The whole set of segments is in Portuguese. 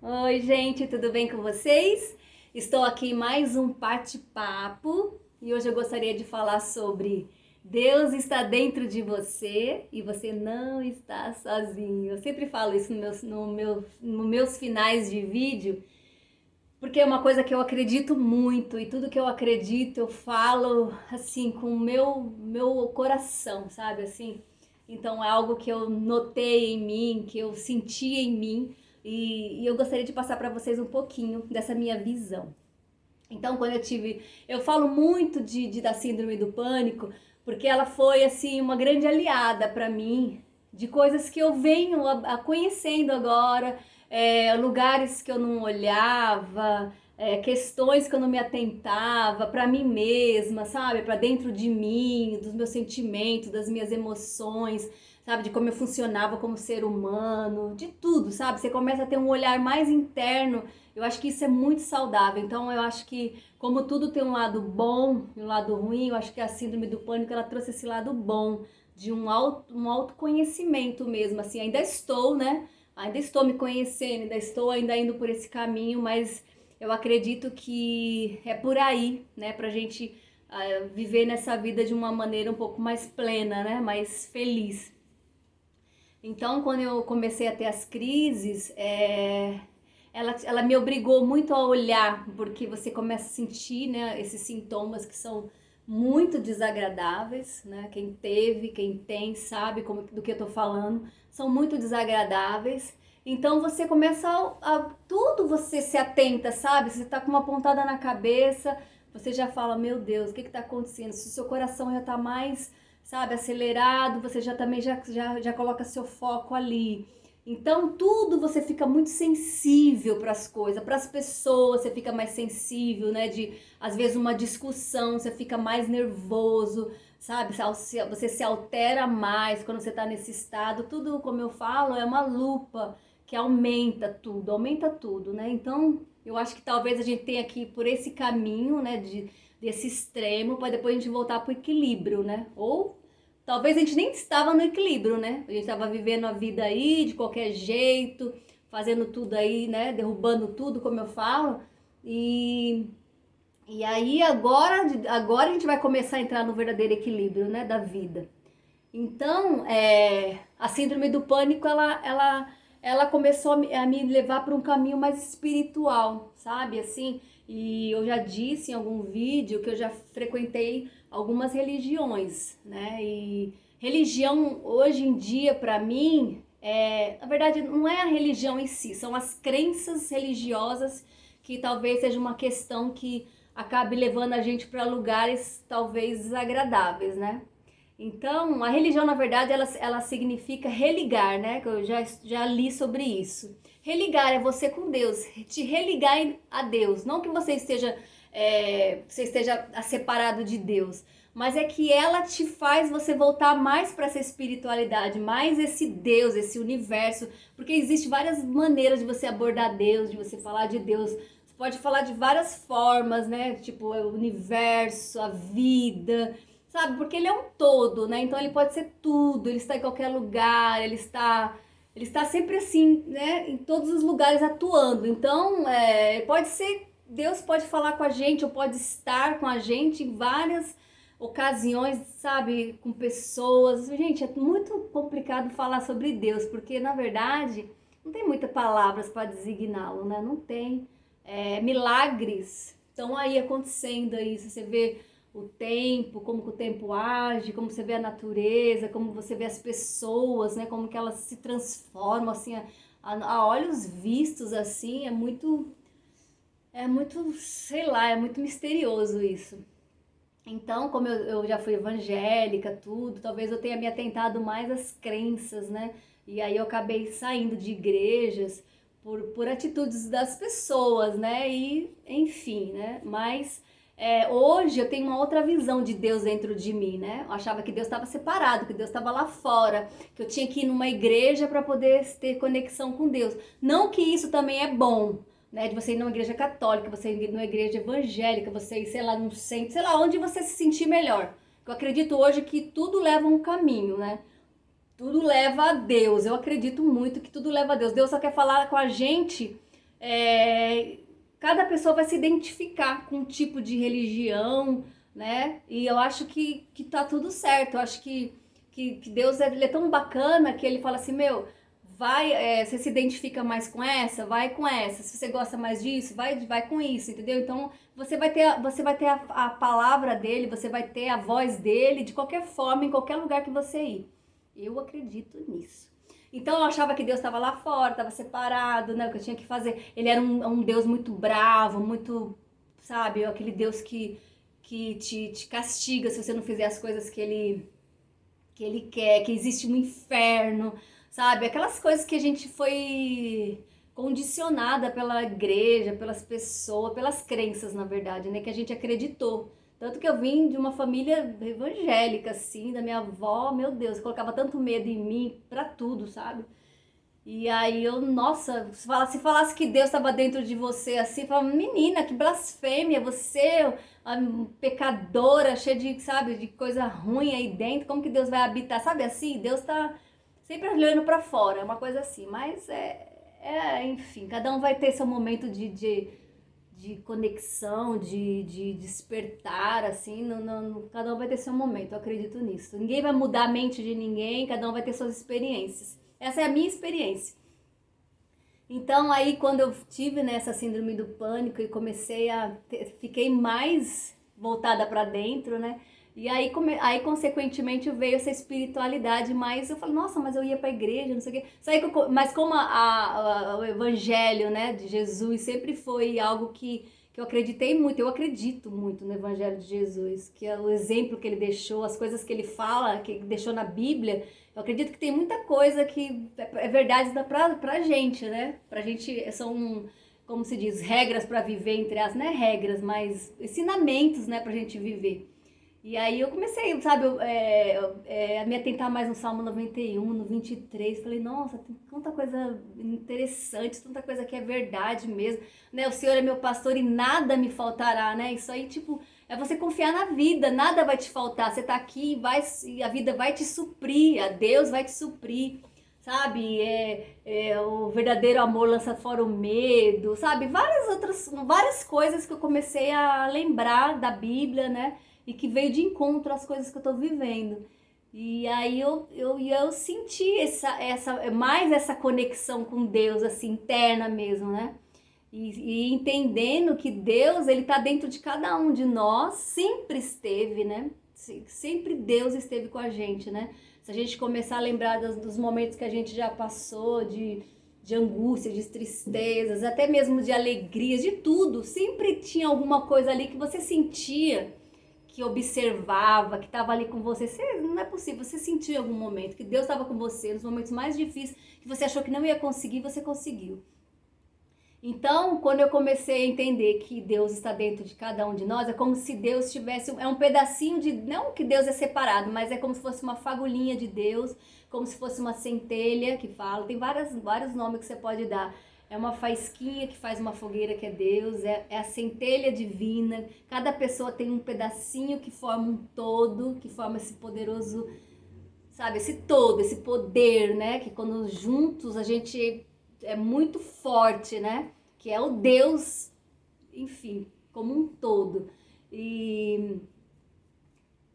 Oi, gente, tudo bem com vocês? Estou aqui em mais um bate-papo e hoje eu gostaria de falar sobre Deus está dentro de você e você não está sozinho. Eu sempre falo isso nos meus finais de vídeo, porque é uma coisa que eu acredito muito e tudo que eu acredito eu falo assim com o meu coração, sabe assim? Então é algo que eu notei em mim, que eu senti em mim e eu gostaria de passar para vocês um pouquinho dessa minha visão. Então, quando eu falo muito da síndrome do pânico, porque ela foi assim uma grande aliada para mim de coisas que eu venho a conhecendo agora, lugares que eu não olhava, questões que eu não me atentava para mim mesma, sabe, para dentro de mim, dos meus sentimentos, das minhas emoções, sabe, de como eu funcionava como ser humano, de tudo, sabe? Você começa a ter um olhar mais interno. Eu acho que isso é muito saudável. Então, eu acho que, como tudo tem um lado bom e um lado ruim, eu acho que a síndrome do pânico ela trouxe esse lado bom, de um autoconhecimento mesmo. Assim, ainda estou, né? Ainda estou me conhecendo, ainda estou ainda indo por esse caminho, mas eu acredito que é por aí, né? Pra gente viver nessa vida de uma maneira um pouco mais plena, né? Mais feliz. Então, quando eu comecei a ter as crises, ela me obrigou muito a olhar, porque você começa a sentir, né, esses sintomas que são muito desagradáveis, né? Quem teve, quem tem, sabe do que eu tô falando, são muito desagradáveis. Então você começa tudo você se atenta, sabe? Você tá com uma pontada na cabeça, você já fala, meu Deus, o que que tá acontecendo? Se o seu coração já tá mais, sabe, acelerado, você já também já coloca seu foco ali. Então, tudo você fica muito sensível para as coisas, para as pessoas, você fica mais sensível, né? Às vezes, uma discussão, você fica mais nervoso, sabe? Você se altera mais quando você está nesse estado. Tudo, como eu falo, é uma lupa que aumenta tudo, né? Então, eu acho que talvez a gente tenha que ir por esse caminho, né? Desse extremo, para depois a gente voltar para o equilíbrio, né? Ou talvez a gente nem estava no equilíbrio, né? A gente estava vivendo a vida aí de qualquer jeito, fazendo tudo aí, né? Derrubando tudo, como eu falo. E, e aí agora a gente vai começar a entrar no verdadeiro equilíbrio, né? Da vida. Então, a síndrome do pânico, ela começou a me levar para um caminho mais espiritual, sabe? Assim, e eu já disse em algum vídeo que eu já frequentei algumas religiões, né? E religião hoje em dia, para mim, na verdade, não é a religião em si, são as crenças religiosas que talvez seja uma questão que acabe levando a gente para lugares talvez desagradáveis, né? Então, a religião, na verdade, ela significa religar, né? Que eu já li sobre isso. Religar é você com Deus, te religar a Deus. Não que você esteja separado de Deus, mas é que ela te faz você voltar mais para essa espiritualidade, mais esse Deus, esse universo, porque existe várias maneiras de você abordar Deus, de você falar de Deus. Você pode falar de várias formas, né? Tipo, o universo, a vida, sabe? Porque ele é um todo, né? Então ele pode ser tudo, ele está em qualquer lugar, ele está sempre assim, né? Em todos os lugares atuando. Então, pode ser, Deus pode falar com a gente, ou pode estar com a gente em várias ocasiões, sabe? Com pessoas. Gente, é muito complicado falar sobre Deus, porque na verdade não tem muitas palavras para designá-lo, né? Não tem. Milagres estão aí acontecendo aí, se você vê o tempo, como que o tempo age, como você vê a natureza, como você vê as pessoas, né? Como que elas se transformam assim a olhos vistos assim, sei lá, é muito misterioso isso. Então, como eu já fui evangélica, tudo, talvez eu tenha me atentado mais às crenças, né? E aí eu acabei saindo de igrejas por atitudes das pessoas, né? E, enfim, né? Mas hoje eu tenho uma outra visão de Deus dentro de mim, né? Eu achava que Deus estava separado, que Deus estava lá fora, que eu tinha que ir numa igreja para poder ter conexão com Deus. Não que isso também é bom, né? De você ir numa igreja católica, você ir numa igreja evangélica, você ir, sei lá, num centro, sei lá, onde você se sentir melhor. Eu acredito hoje que tudo leva um caminho, né? Tudo leva a Deus. Eu acredito muito que tudo leva a Deus. Deus só quer falar com a gente, cada pessoa vai se identificar com um tipo de religião, né? E eu acho que tá tudo certo. Eu acho que Deus ele é tão bacana que ele fala assim, meu, vai, você se identifica mais com essa, vai com essa. Se você gosta mais disso, vai com isso, entendeu? Então você vai ter a palavra dele, você vai ter a voz dele de qualquer forma, em qualquer lugar que você ir. Eu acredito nisso. Então eu achava que Deus estava lá fora, estava separado, né? O que eu tinha que fazer. Ele era um Deus muito bravo, muito, sabe, aquele Deus que te castiga se você não fizer as coisas que ele quer, que existe um inferno, sabe? Aquelas coisas que a gente foi condicionada pela igreja, pelas pessoas, pelas crenças, na verdade, né? Que a gente acreditou. Tanto que eu vim de uma família evangélica, assim, da minha avó, meu Deus, colocava tanto medo em mim pra tudo, sabe? E aí eu, nossa, se falasse que Deus estava dentro de você assim, eu falava, menina, que blasfêmia, você, pecadora, cheia de, sabe, de coisa ruim aí dentro, como que Deus vai habitar? Sabe assim? Deus tá sempre olhando para fora, é uma coisa assim, mas enfim, cada um vai ter seu momento de conexão, de despertar, assim, cada um vai ter seu momento, eu acredito nisso. Ninguém vai mudar a mente de ninguém, cada um vai ter suas experiências. Essa é a minha experiência. Então aí quando eu tive nessa síndrome do pânico e fiquei mais voltada para dentro, né? E aí consequentemente veio essa espiritualidade, mas eu falei, nossa, mas eu ia para a igreja, não sei o quê. Mas como o evangelho, né, de Jesus sempre foi algo que eu acreditei muito, eu acredito muito no evangelho de Jesus, que é o exemplo que ele deixou, as coisas que ele fala, que ele deixou na Bíblia. Eu acredito que tem muita coisa que é verdade pra gente, né? Pra gente são, como se diz, regras para viver, entre as, não é regras, mas ensinamentos, né, pra gente viver. E aí eu comecei, sabe, a me atentar mais no Salmo 91, no 23, falei, nossa, tem tanta coisa interessante, tanta coisa que é verdade mesmo, né, o Senhor é meu pastor e nada me faltará, né, isso aí, tipo, é você confiar na vida, nada vai te faltar, você tá aqui e a vida vai te suprir, a Deus vai te suprir, sabe, o verdadeiro amor lança fora o medo, sabe, várias coisas que eu comecei a lembrar da Bíblia, né, e que veio de encontro às coisas que eu tô vivendo. E aí eu senti mais essa conexão com Deus, assim, interna mesmo, né? E entendendo que Deus, ele tá dentro de cada um de nós, sempre esteve, né? Sempre Deus esteve com a gente, né? Se a gente começar a lembrar dos momentos que a gente já passou, de angústia, de tristezas, até mesmo de alegrias, de tudo, sempre tinha alguma coisa ali que você sentia, que observava, que estava ali com você. Não é possível, você sentiu em algum momento que Deus estava com você, nos momentos mais difíceis, que você achou que não ia conseguir, você conseguiu. Então, quando eu comecei a entender que Deus está dentro de cada um de nós, é como se Deus tivesse, é um pedacinho de, não que Deus é separado, mas é como se fosse uma fagulhinha de Deus, como se fosse uma centelha que fala, tem vários nomes que você pode dar. É uma faísquinha que faz uma fogueira, que é Deus, é a centelha divina. Cada pessoa tem um pedacinho que forma um todo, que forma esse poderoso, sabe, esse todo, esse poder, né? Que quando juntos a gente é muito forte, né? Que é o Deus, enfim, como um todo.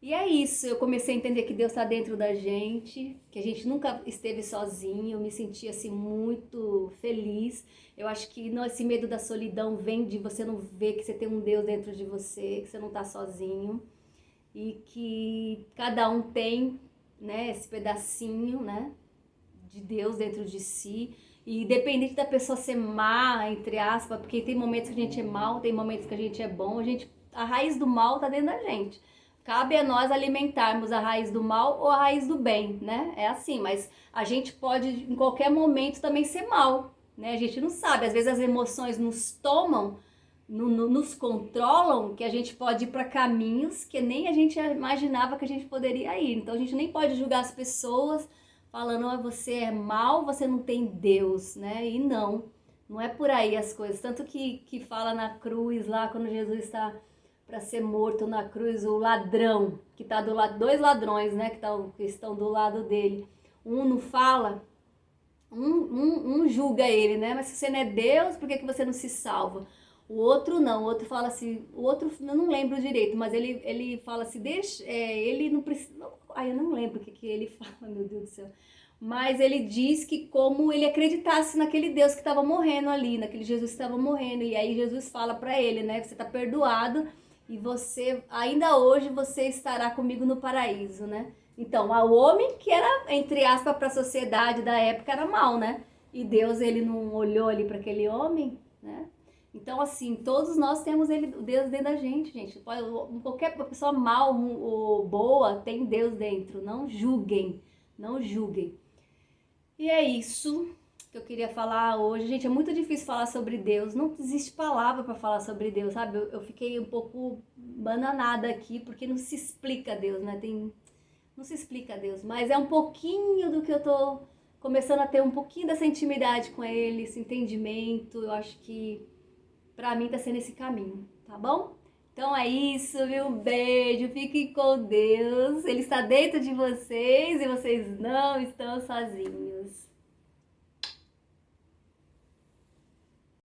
E é isso, eu comecei a entender que Deus está dentro da gente, que a gente nunca esteve sozinho, eu me senti assim muito feliz. Eu acho que não, esse medo da solidão vem de você não ver que você tem um Deus dentro de você, que você não está sozinho. E que cada um tem, né, esse pedacinho, né, de Deus dentro de si. E independente da pessoa ser má, entre aspas, porque tem momentos que a gente é mal, tem momentos que a gente é bom, a raiz do mal tá dentro da gente. Cabe a nós alimentarmos a raiz do mal ou a raiz do bem, né? É assim, mas a gente pode em qualquer momento também ser mal, né? A gente não sabe, às vezes as emoções nos tomam, nos controlam, que a gente pode ir para caminhos que nem a gente imaginava que a gente poderia ir. Então a gente nem pode julgar as pessoas falando, oh, você é mal, você não tem Deus, né? E não é por aí as coisas. Tanto que fala na cruz lá, quando Jesus está para ser morto na cruz, o ladrão, que está do lado, dois ladrões, né, que estão do lado dele. Um não fala, Um julga ele, né? Mas se você não é Deus, por que que você não se salva? O outro não, o outro fala assim, o outro eu não lembro direito, mas ele fala assim, deixa, ele não precisa, ai, eu não lembro o que que ele fala, meu Deus do céu. Mas ele diz que como ele acreditasse naquele Deus que estava morrendo ali, naquele Jesus que estava morrendo, e aí Jesus fala para ele, né, você está perdoado e você ainda hoje você estará comigo no paraíso, né? Então, o homem que era, entre aspas, para a sociedade da época era mal, né? E Deus, ele não olhou ali para aquele homem, né? Então, assim, todos nós temos ele, Deus dentro da gente, gente. Qualquer pessoa mal ou boa tem Deus dentro. Não julguem, não julguem. E é isso que eu queria falar hoje. Gente, é muito difícil falar sobre Deus. Não existe palavra para falar sobre Deus, sabe? Eu fiquei um pouco bananada aqui, porque não se explica Deus, né? Não se explica Deus, mas é um pouquinho do que eu tô começando a ter um pouquinho dessa intimidade com Ele, esse entendimento. Eu acho que pra mim tá sendo esse caminho, tá bom? Então é isso, viu? Um beijo, fiquem com Deus. Ele está dentro de vocês e vocês não estão sozinhos.